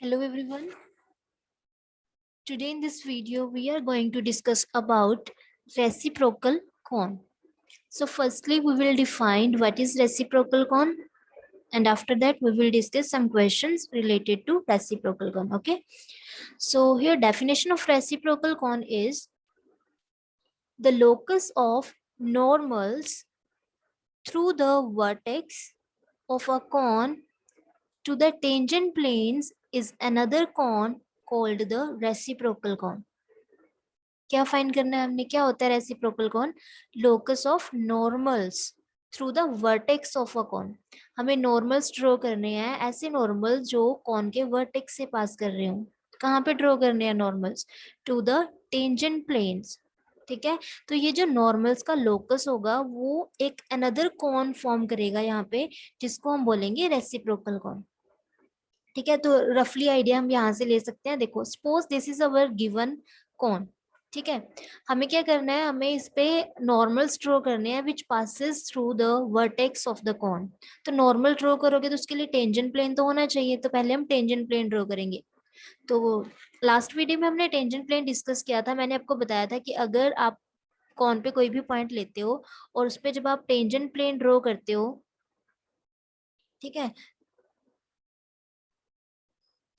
Hello everyone. Today in this video we are going to discuss about reciprocal cone. So firstly we will define what is reciprocal cone, and after that we will discuss some questions related to reciprocal cone. Okay. So here definition of reciprocal cone is the locus of normals through the vertex of a cone to the tangent planes is another cone called the reciprocal cone. क्या find करना है हमने, क्या होता है reciprocal cone? Locus of normals through the vertex of a cone. हमें normals draw करने हैं, ऐसे नॉर्मल्स जो कॉन के वर्टेक्स से पास कर रहे हो. कहाँ पे ड्रॉ करने हैं normals? To the tangent planes. ठीक है, तो ये जो नॉर्मल्स का लोकस होगा वो एक अनदर कॉन फॉर्म करेगा यहाँ पे, जिसको हम बोलेंगे रेसिप्रोकल कॉन. ठीक है, तो रफली आइडिया हम यहाँ से ले सकते हैं. देखो, suppose this is our given cone. ठीक है, हमें क्या करना है, हमें इस पे नॉर्मल्स ड्रॉ करने हैं which passes through the vertex of the cone. तो नॉर्मल ड्रॉ करोगे तो उसके लिए टेंजेंट प्लेन तो होना चाहिए, तो पहले हम टेंजेंट प्लेन ड्रॉ करेंगे. तो लास्ट वीडियो में हमने टेंजेंट प्लेन डिस्कस किया था. मैंने आपको बताया था कि अगर आप कॉन पे कोई भी पॉइंट लेते हो और उस पे जब आप टेंजेंट प्लेन ड्रॉ करते हो, ठीक है,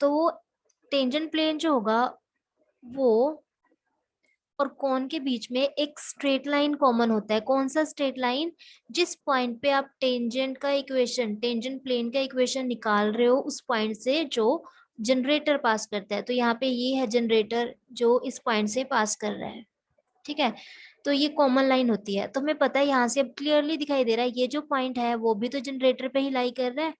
तो वो टेंजेंट प्लेन जो होगा वो और कॉन के बीच में एक स्ट्रेट लाइन कॉमन होता है. कौन सा स्ट्रेट लाइन? जिस पॉइंट पे आप टेंजेंट का इक्वेशन, टेंजेंट प्लेन का इक्वेशन निकाल रहे हो, उस पॉइंट से जो जनरेटर पास करता है. तो यहाँ पे ये है जनरेटर जो इस पॉइंट से पास कर रहा है. ठीक है, तो ये कॉमन लाइन होती है. तो हमें पता है यहाँ से अब क्लियरली दिखाई दे रहा है ये जो पॉइंट है वो भी तो जनरेटर पे ही लाई कर रहा है.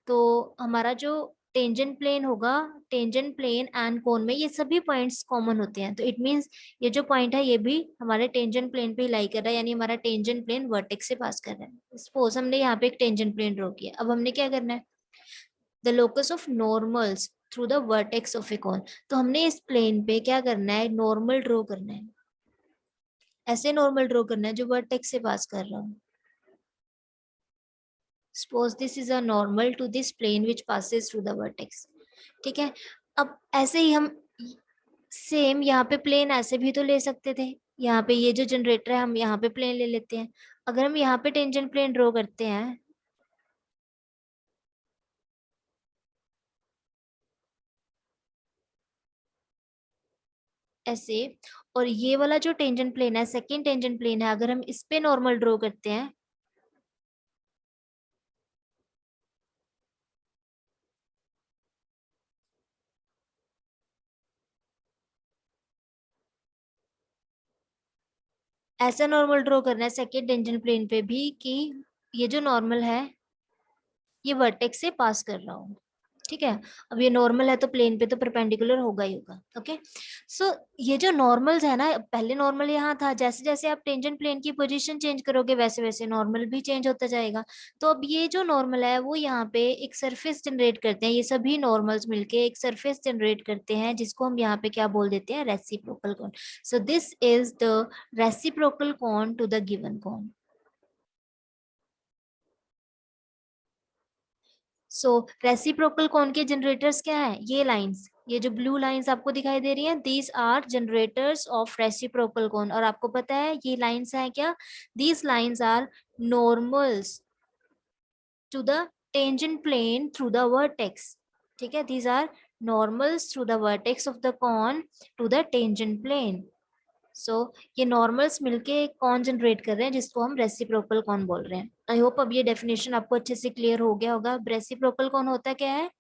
तो हमारा जो टेंजेंट प्लेन होगा, टेंजेंट प्लेन एंड कोन में ये सभी पॉइंट्स कॉमन होते हैं. तो इट मींस ये जो पॉइंट है ये भी हमारे टेंजेंट प्लेन पे ही लाई कर रहा है, यानी हमारा टेंजेंट प्लेन वर्टेक्स से पास कर रहा है. सपोज हमने यहाँ पे एक टेंजेंट प्लेन ड्रॉ किया. अब हमने क्या करना है, the locus of normals through the vertex of a cone. तो हमने इस प्लेन पे क्या करना है, नॉर्मल ड्रॉ करना है. ऐसे नॉर्मल ड्रॉ करना है जो वर्टेक्स से पास कर रहा हूँ. Suppose this is a normal to this plane which passes through the vertex. ठीक है, अब ऐसे ही हम सेम यहाँ पे प्लेन ऐसे भी तो ले सकते थे. यहाँ पे ये जो जनरेटर है हम यहाँ पे प्लेन ले लेते हैं. अगर हम यहाँ पे टेंजेंट प्लेन ड्रॉ करते हैं ऐसे, और ये वाला जो टेंजेंट प्लेन है, सेकंड टेंजेंट प्लेन है, अगर हम इस पे नॉर्मल ड्रॉ करते हैं, ऐसा नॉर्मल ड्रॉ करना है सेकंड टेंजेंट प्लेन पे भी कि ये जो नॉर्मल है ये वर्टेक्स से पास कर रहा हूँ. ठीक है, अब ये नॉर्मल है तो प्लेन पे तो परपेंडिकुलर होगा ही होगा. ओके, सो ये जो नॉर्मल्स है ना, पहले नॉर्मल यहाँ था, जैसे जैसे आप टेंजेंट प्लेन की पोजीशन चेंज करोगे वैसे वैसे नॉर्मल भी चेंज होता जाएगा. तो अब ये जो नॉर्मल है वो यहाँ पे एक सरफेस जनरेट करते हैं. ये सभी नॉर्मल्स मिलके एक सरफेस जनरेट करते हैं जिसको हम यहाँ पे क्या बोल देते हैं, reciprocal cone. So this is the reciprocal cone to the given cone. So reciprocal cone के जनरेटर्स क्या है, ये लाइंस, ये जो ब्लू लाइंस आपको दिखाई दे रही हैं, these are generators of reciprocal cone. और आपको पता है ये लाइंस है क्या, these lines are normals to the tangent plane through the vertex. ठीक है, these are normals through the vertex of the cone to the tangent plane. So ये नॉर्मल्स मिलके कौन जनरेट कर रहे हैं जिसको हम रेसिप्रोकल कौन बोल रहे हैं. आई होप अब ये डेफिनेशन आपको अच्छे से क्लियर हो गया होगा. रेसिप्रोकल कौन होता क्या है,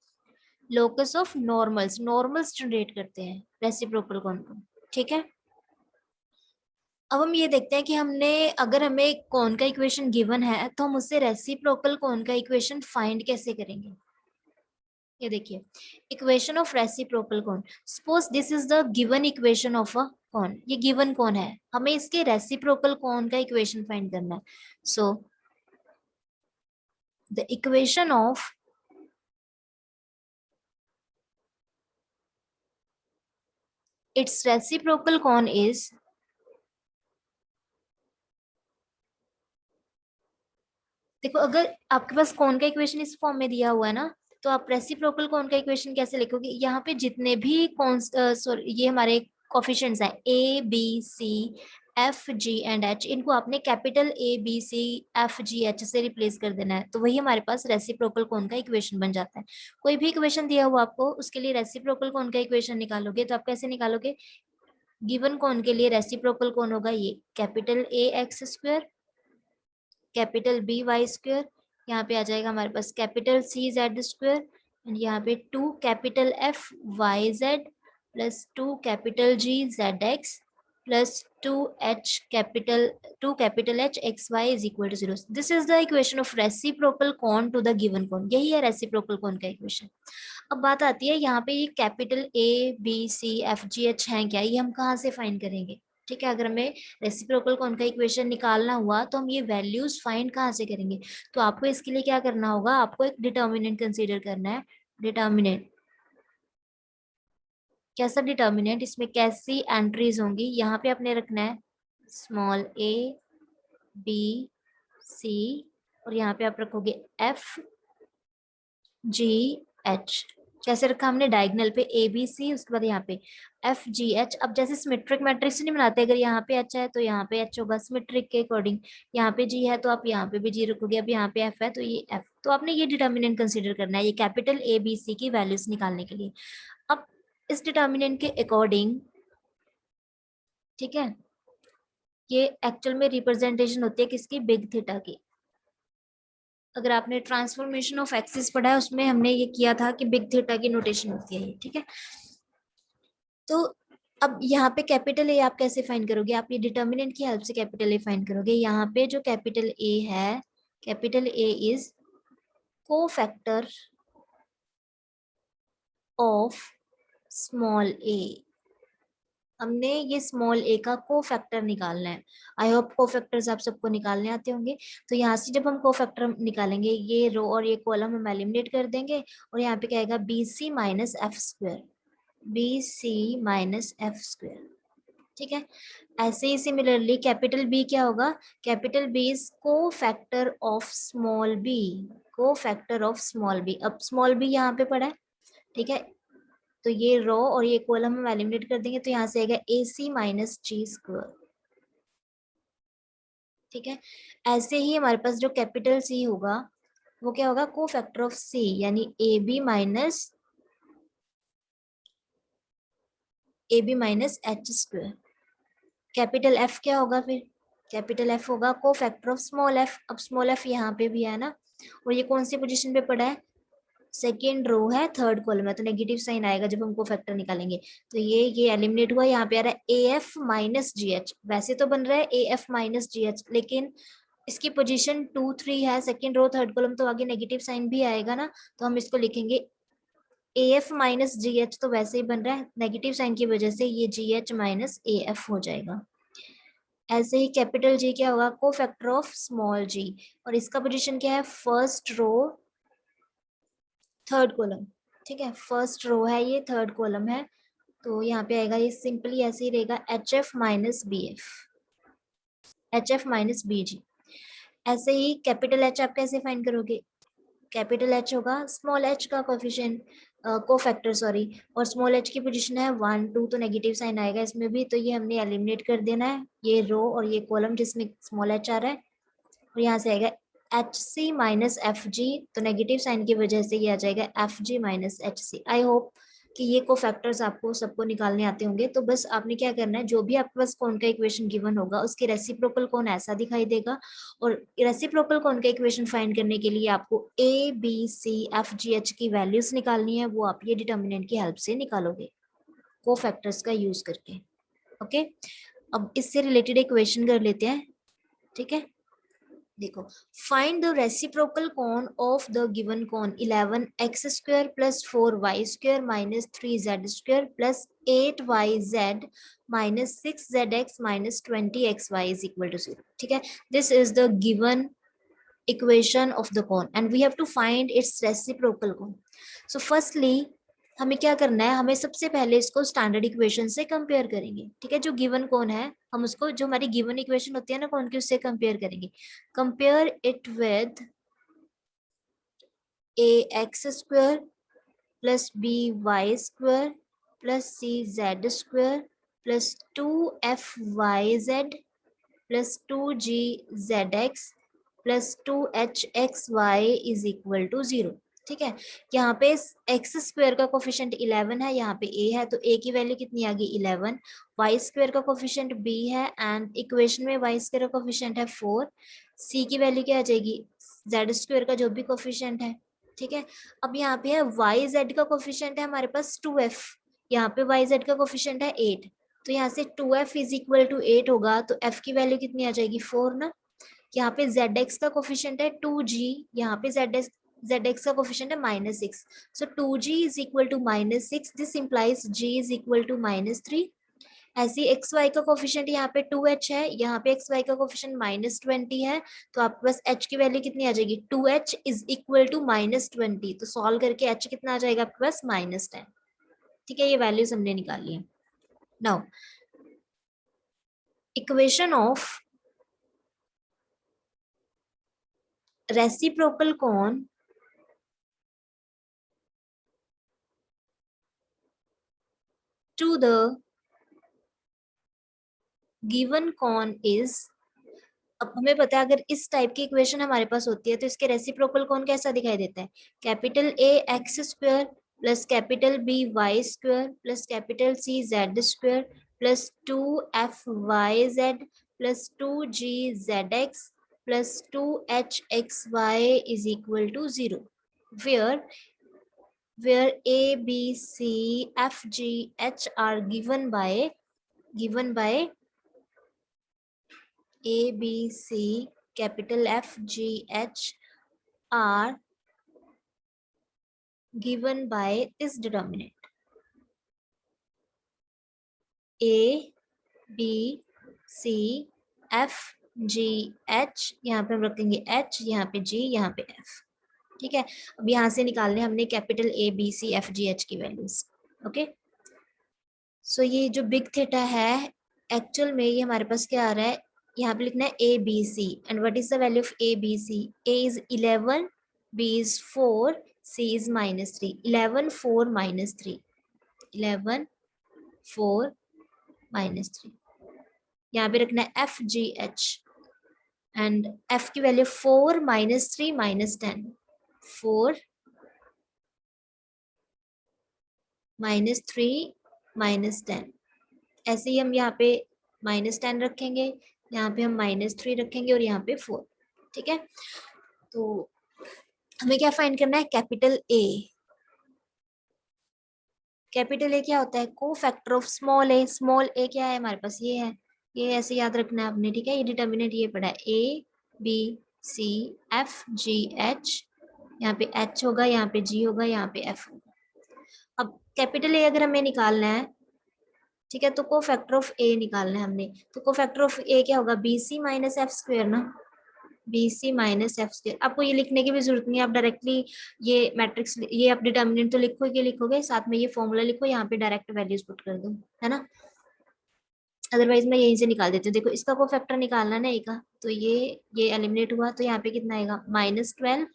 locus of normals, normals generate करते हैं रेसिप्रोकल कौन को. ठीक है, अब हम ये देखते हैं कि हमने, अगर हमें कौन का इक्वेशन गिवन है तो हम उससे रेसिप्रोकल कौन का इक्वेशन फाइंड कैसे करेंगे. ये देखिए, इक्वेशन ऑफ रेसिप्रोकल कौन. Suppose this is the given equation of a कौन. ये गिवन कौन है, हमें इसके रेसिप्रोकल कौन का इक्वेशन फाइंड करना है. So the equation of its reciprocal cone is, देखो अगर आपके पास कौन का इक्वेशन इस फॉर्म में दिया हुआ है ना, तो आप रेसिप्रोकल कोन का इक्वेशन कैसे लिखोगे, यहाँ पे जितने भी सॉरी ये हमारे कोफिशिएंट्स हैं A B C F G and H, इनको आपने capital A B C F G H से रिप्लेस कर देना है, तो वही हमारे पास रेसिप्रोकल कोन का इक्वेशन बन जाता है। कोई भी इक्वेशन दिया हुआ आपको, उसके लिए रेसिप्रोकल कोन का इक्वेशन निकालोगे तो आप कैसे निकालोगे, गिवन कोन के लिए रेसिप्रोकल कोन होगा ये capital A X square capital B Y square, यहाँ पे आ जाएगा हमारे पास capital C Z square and यहाँ पे 2 capital F Y Z plus 2 capital G Z X plus 2 capital H X Y is equal to 0। This is the equation of reciprocal cone to the given cone, यही है reciprocal कोन का equation. अब बात आती है यहाँ पे ये capital A B C F G H है क्या, ये हम कहाँ से फाइंड करेंगे। ठीक है, अगर हमें रेसिप्रोकल कोन का इक्वेशन निकालना हुआ तो हम ये वैल्यूज फाइंड कहाँ से करेंगे, तो आपको इसके लिए क्या करना होगा, आपको एक डिटर्मिनेंट कंसीडर करना है। डिटर्मिनेंट कैसा डिटर्मिनेंट, इसमें कैसी एंट्रीज होंगी, यहाँ पे आपने रखना है स्मॉल ए बी सी और यहाँ पे आप रखोगे एफ जी एच। कैसे रखा हमने, डायगोनल पे ए बी सी, उसके बाद यहाँ पे एफ जी एच। अब जैसे सिमेट्रिक मैट्रिक्स नहीं बनाते, अगर यहाँ पे एच है तो यहाँ पे एच होगा सिमेट्रिक के अकॉर्डिंग, यहाँ पे जी है तो आप यहाँ पे भी जी रखोगे, अब यहाँ पे एफ है तो ये एफ। तो आपने ये डिटर्मिनेंट कंसीडर करना है ये कैपिटल ए बी सी की वैल्यूज निकालने के लिए। अब इस डिटर्मिनेंट के अकॉर्डिंग, ठीक है, ये एक्चुअल में रिप्रेजेंटेशन होती है किसकी, बिग थीटा की। अगर आपने ट्रांसफॉर्मेशन ऑफ एक्सिस पढ़ा है उसमें हमने ये किया था कि बिग थीटा की नोटेशन होती है ये, ठीक है। तो अब यहाँ पे कैपिटल ए आप कैसे फाइंड करोगे, आप ये डिटर्मिनेंट की हेल्प से कैपिटल ए फाइंड करोगे। यहाँ पे जो कैपिटल ए है, capital A is cofactor of small A. हमने ये स्मॉल ए का कोफैक्टर निकालना है। आई होप कोफैक्टर्स आप सबको निकालने आते होंगे। तो यहाँ से जब हम कोफैक्टर निकालेंगे, ये रो और ये कॉलम हम एलिमिनेट कर देंगे और यहाँ पे क्या आएगा, B C minus F square, B C minus F square. ठीक है, ऐसे ही सिमिलरली कैपिटल बी क्या होगा, capital B is cofactor of small B, cofactor of small B. अब स्मॉल बी यहाँ पे पड़ा है, ठीक है, तो ये रो और ये कॉलम हम एलिमिनेट कर देंगे तो यहाँ से आएगा ए सी माइनस जी स्क्वायर। ठीक है, ऐसे ही हमारे पास जो कैपिटल सी होगा वो क्या होगा, कोफैक्टर ऑफ सी यानी A B minus H square. Capital F क्या होगा फिर, कैपिटल एफ होगा कोफैक्टर ऑफ स्मॉल एफ। अब स्मॉल एफ यहाँ पे भी है ना, और ये कौन सी पोजीशन पे पड़ा है, सेकेंड रो है थर्ड कॉलम है, तो नेगेटिव साइन आएगा जब हमको फैक्टर निकालेंगे। तो ये एलिमिनेट हुआ, यहाँ पे आ रहा है A F minus ji H. वैसे तो बन रहा है A F minus ji H, लेकिन इसकी पोजीशन 2 3 है, सेकेंड रो थर्ड कॉलम, तो आगे नेगेटिव साइन भी आएगा ना, तो हम इसको लिखेंगे A F minus ji H. तो वैसे ही बन रहा है, नेगेटिव साइन की वजह से ये जी एच माइनस ए एफ हो जाएगा। ऐसे ही कैपिटल जी क्या होगा, को फैक्टर ऑफ स्मॉल जी, और इसका पोजीशन क्या है, फर्स्ट रो थर्ड कॉलम। ठीक है, फर्स्ट रो है ये, थर्ड कॉलम है, तो यहाँ पे आएगा ये सिंपली ऐसे ही रहेगा H F minus B F, H F minus B G. ऐसे ही कैपिटल एच आप कैसे फाइंड करोगे, कैपिटल एच होगा स्मॉल एच का कोफिशिएंट, कोफैक्टर सॉरी, और स्मॉल एच की पोजीशन है 1 2, तो नेगेटिव साइन आएगा इसमें भी, तो ये हमने एलिमिनेट कर देना है, ये रो और ये कॉलम जिसमें स्मॉल एच आ रहा है, और यहाँ से आएगा H C minus F G, तो नेगेटिव साइन की वजह से ये आ जाएगा F G minus H C. I hope कि ये को फैक्टर्स आपको सबको निकालने आते होंगे। तो बस आपने क्या करना है, जो भी आपके पास कौन का इक्वेशन गिवन होगा उसकी रेसिप्रोकल कौन ऐसा दिखाई देगा, और रेसिप्रोकल कौन का इक्वेशन फाइंड करने के लिए आपको A B C F G H की वैल्यूज निकालनी है, वो आप ये डिटर्मिनेंट की हेल्प से निकालोगे को फैक्टर्स का यूज करके। ओके, अब इससे रिलेटेड इक्वेशन कर लेते हैं। ठीक है, देखो, find the reciprocal cone of the given cone 11x square plus 4y square minus 3z square plus 8yz minus 6zx minus 20xy is equal to 0। ठीक है, this is the given equation of the cone and we have to find its reciprocal cone. So firstly हमें क्या करना है, हमें सबसे पहले इसको स्टैंडर्ड इक्वेशन से कंपेयर करेंगे। ठीक है, जो गिवन कौन है हम उसको, जो हमारी गिवन इक्वेशन होती है ना कौन की, उससे कंपेयर करेंगे। Compare it with ax square plus by square plus cz square plus 2fyz plus 2gzx plus 2hxy is equal to 0। ठीक है, यहाँ पे एक्स स्क्वायर का कोफिशिएंट 11 है, यहाँ पे a है तो a की वैल्यू कितनी आ गई 11, वाई स्क्वायर का कोफिशिएंट b है एंड इक्वेशन में वाई स्क्वायर का कोफिशिएंट है 4, c की वैल्यू क्या आ जाएगी z स्क्वायर का जो भी कोफिशिएंट है। ठीक है, अब यहाँ पे है वाई जेड का कोफिशिएंट है हमारे पास 2f, यहाँ पे वाई जेड का कोफिशिएंट है 8, तो यहाँ से 2f इज इक्वल टू 8 होगा तो f की वैल्यू कितनी आ जाएगी 4 ना। यहाँ पे zx का कोफिशिएंट है 2g, यहाँ पे zx का कोफिशिएंट है -6, so 2g is equal to -6, this implies g is equal to -3। ऐसे xy का कोफिशिएंट यहाँ पे 2h है, यहाँ पे xy का कोफिशिएंट -20 है, तो आपके पास h की वैल्यू कितनी आ जाएगी 2h इज इक्वल टू -20, तो सॉल्व करके h कितना आ जाएगा आपके पास -10। ठीक है, ये वैल्यूज हमने निकाली है। Now equation of reciprocal cone to the given cone is, अब हमें पता है अगर इस टाइप की इक्वेशन हमारे पास होती है तो इसके रेसिप्रोकल कौन कैसा दिखाई देता है, capital A X square plus capital B Y square plus capital C Z square plus 2f(y)z plus 2g(z)x plus 2h(x)y is equal to 0, where a b c f g h are given by A, B, C, capital F, G, H are given by this determinant. A, B, C, F, G, H, यहाँ पे हम रखेंगे H, यहाँ पे G, यहाँ पे F। ठीक है, अब यहाँ से निकालने हमने capital A, B, C, F, G, H की वैल्यूज। ओके, सो ये जो बिग थीटा है एक्चुअल में ये हमारे पास क्या आ रहा है, यहाँ पे लिखना है A B C and what is the value of A B C, A is 11, B is 4, C is -3, 11 4 -3, 11 4 -3, यहाँ पे रखना है F G H and F की वैल्यू 4 -3 -10, 4 -3 -10, ऐसे ही हम यहाँ पे -10 रखेंगे, यहाँ पे हम -3 रखेंगे और यहाँ पे 4। ठीक है, तो हमें क्या फाइंड करना है, कैपिटल ए। कैपिटल ए क्या होता है, cofactor of small A. Small A क्या है हमारे पास, ये है, ये ऐसे याद रखना है आपने। ठीक है, ये डिटर्मिनेंट ये पड़ा है A B C F G H, यहाँ पे एच होगा, यहाँ पे जी होगा, यहाँ पे एफ होगा। अब कैपिटल ए अगर हमें निकालना है, ठीक है, तो को फैक्टर ऑफ ए निकालना है हमने, तो को फैक्टर ऑफ ए क्या होगा, B C minus F square ना, B C minus F square. आपको ये लिखने की भी जरूरत नहीं है, आप डायरेक्टली ये मैट्रिक्स, ये आप डिटर्मिनेंट तो लिखोगे साथ में ये फॉर्मूला लिखो, यहाँ पे डायरेक्ट वैल्यूज पुट कर दो, है ना, अदरवाइज मैं यहीं से निकाल देती हूँ। देखो इसका को फैक्टर निकालना ना ए का, तो ये एलिमिनेट हुआ, तो यहाँ पे कितना आएगा -12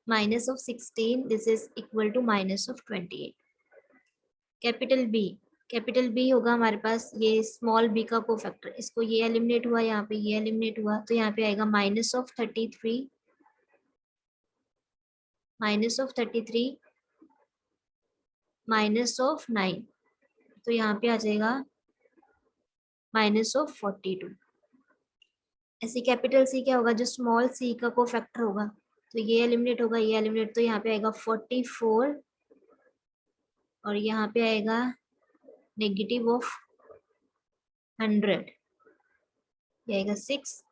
-16, this is equal to -28। Capital B होगा हमारे पास ये स्मॉल बी का को फैक्टर, इसको ये एलिमिनेट हुआ, यहाँ पे ये एलिमिनेट हुआ, तो यहाँ पे आएगा -33 -9, तो यहाँ पे आ जाएगा -42। ऐसे कैपिटल सी क्या होगा, जो स्मॉल सी का को फैक्टर होगा, तो ये एलिमिनेट होगा, ये एलिमिनेट, तो यहाँ पे आएगा 44 और यहाँ पे आएगा नेगेटिव ऑफ 100, ये आएगा 6,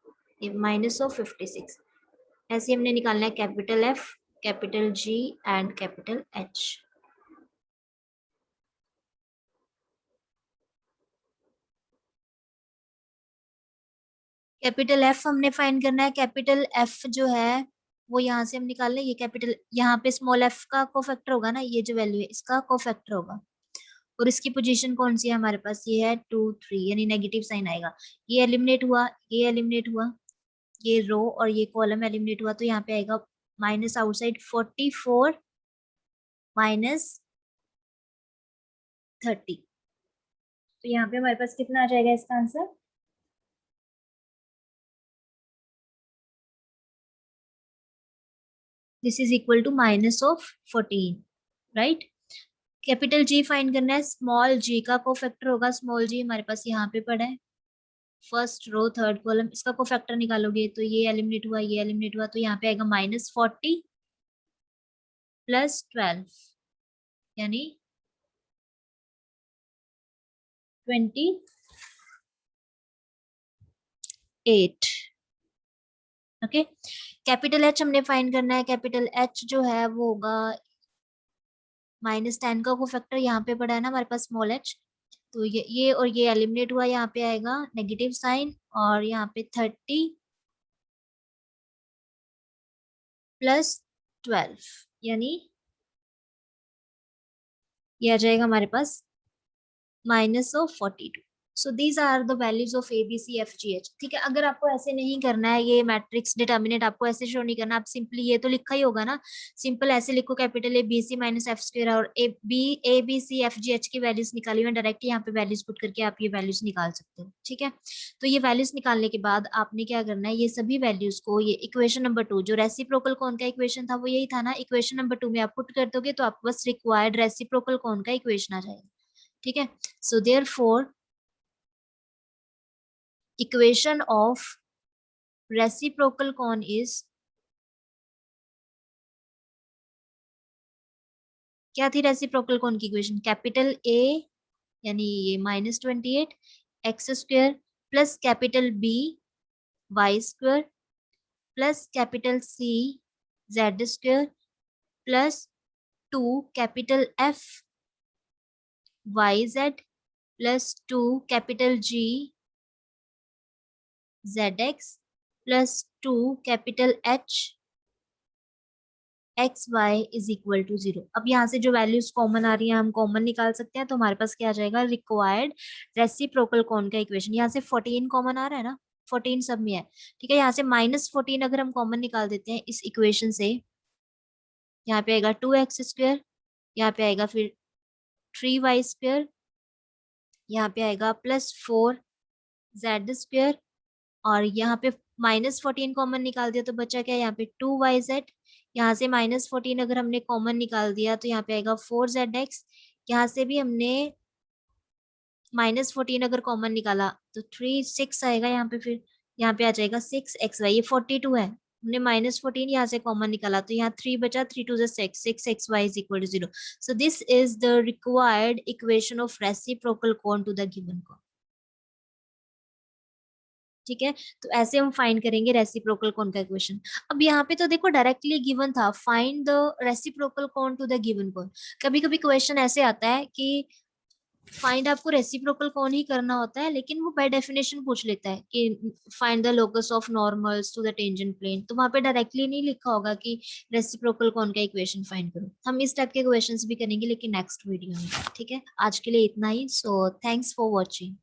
ये -56। ऐसे हमने निकालना है capital F, capital G and capital H. Capital F हमने फाइंड करना है, कैपिटल एफ जो है वो यहाँ से हम निकाल लें, ये कैपिटल, यहाँ पे स्मॉल एफ का कोफैक्टर होगा ना, ये जो वैल्यू है इसका कोफैक्टर होगा, और इसकी पोजीशन कौन सी है हमारे पास, ये है 2 3, यानी नेगेटिव साइन आएगा, ये एलिमिनेट हुआ, ये एलिमिनेट हुआ, ये रो और ये कॉलम एलिमिनेट हुआ, तो यहाँ पे आएगा माइनस आउटसाइड 44 माइनस 30। तो यहाँ पे हमारे पास कितना आ जाएगा इसका answer? This is equal to minus of 14, right. Capital G find करना है, स्मॉल जी का कोफैक्टर होगा स्मॉल जी, हमारे पास यहाँ पे पड़ा है फर्स्ट रो थर्ड कॉलम, इसका कोफैक्टर निकालोगे तो ये एलिमिनेट हुआ, ये एलिमिनेट हुआ, तो यहाँ पे आएगा -40 प्लस 12 यानी 28। ओके, कैपिटल एच हमने फाइंड करना है, कैपिटल एच जो है वो होगा -10 का कोफैक्टर यहाँ पे पड़ा है ना हमारे पास स्मॉल एच, तो ये और ये एलिमिनेट हुआ, यहाँ पे आएगा नेगेटिव साइन, और यहाँ पे 30 प्लस 12 यानी ये आ जाएगा हमारे पास -42। So these are the values of A B C F G H. ठीक है, अगर आपको ऐसे नहीं करना है, ये मैट्रिक्स डिटर्मिनेंट आपको ऐसे शो नहीं करना, आप सिंपली ये तो लिखा ही होगा ना, सिंपल ऐसे लिखो capital A B C minus F square, और A B C F G H की वैल्यूज निकाली हुई डायरेक्ट यहाँ पे वैल्यूज पुट करके आप ये वैल्यूज निकाल सकते हो। ठीक है, तो ये वैल्यूज निकालने के बाद आपने क्या करना है, ये सभी वैल्यूज को ये इक्वेशन नंबर 2 जो रेसिप्रोकल कौन का इक्वेशन था वो यही था ना, इक्वेशन नंबर 2 में आप पुट कर दोगे तो आपको बस रिक्वायर्ड रेसिप्रोकल कौन का इक्वेशन आ जाएगा। ठीक है, so therefore equation of reciprocal cone is, क्या थी रेसिप्रोकल कौन की इक्वेशन? कैपिटल ए यानी ये -28 X square plus capital B Y square plus capital C Z square plus 2 capital F Y Z plus 2 capital G Z X plus 2 capital H X Y is equal to 0। अब यहाँ से जो values common आ रही है हम common निकाल सकते हैं, तो हमारे पास क्या आ जाएगा, रिक्वायर्ड रेसिप्रोकल कौन का इक्वेशन। यहाँ से 14 कॉमन आ रहा है ना, 14 सब में है। ठीक है, यहाँ से -14 अगर हम कॉमन निकाल देते हैं इस इक्वेशन से, यहाँ पे आएगा 2x स्क्वायर, यहाँ पे आएगा फिर 3y स्क्वायर, यहाँ पे आएगा +4z स्क्वायर, और यहाँ पे -14 कॉमन निकाल दिया तो बचा क्या, यहाँ पे 2yz। यहाँ से -14 अगर हमने कॉमन निकाल दिया तो यहाँ पे आएगा 4zx। यहाँ से भी हमने -14 अगर कॉमन निकाला तो 6 आएगा, यहाँ पे फिर यहाँ पे आ जाएगा 6xy, ये 42 है, हमने -14 यहाँ से कॉमन निकाला तो यहाँ 3 बचा, 3 2 6, 6xy is equal to 0। So this is the required equation of reciprocal cone to the given cone. ठीक है, तो ऐसे हम फाइंड करेंगे रेसिप्रोकल कोन का इक्वेशन। अब यहाँ पे तो देखो डायरेक्टली गिवन था, find the reciprocal cone to the given cone. कभी कभी क्वेश्चन ऐसे आता है कि फाइंड आपको रेसिप्रोकल कोन ही करना होता है, लेकिन वो बाय डेफिनेशन पूछ लेता है कि find the locus of normals to the tangent plane, तो वहां पे डायरेक्टली नहीं लिखा होगा कि रेसिप्रोकल कोन का इक्वेशन फाइंड करो। हम इस टाइप के क्वेश्चंस भी करेंगे लेकिन नेक्स्ट वीडियो में। ठीक है, आज के लिए इतना ही। So thanks for watching.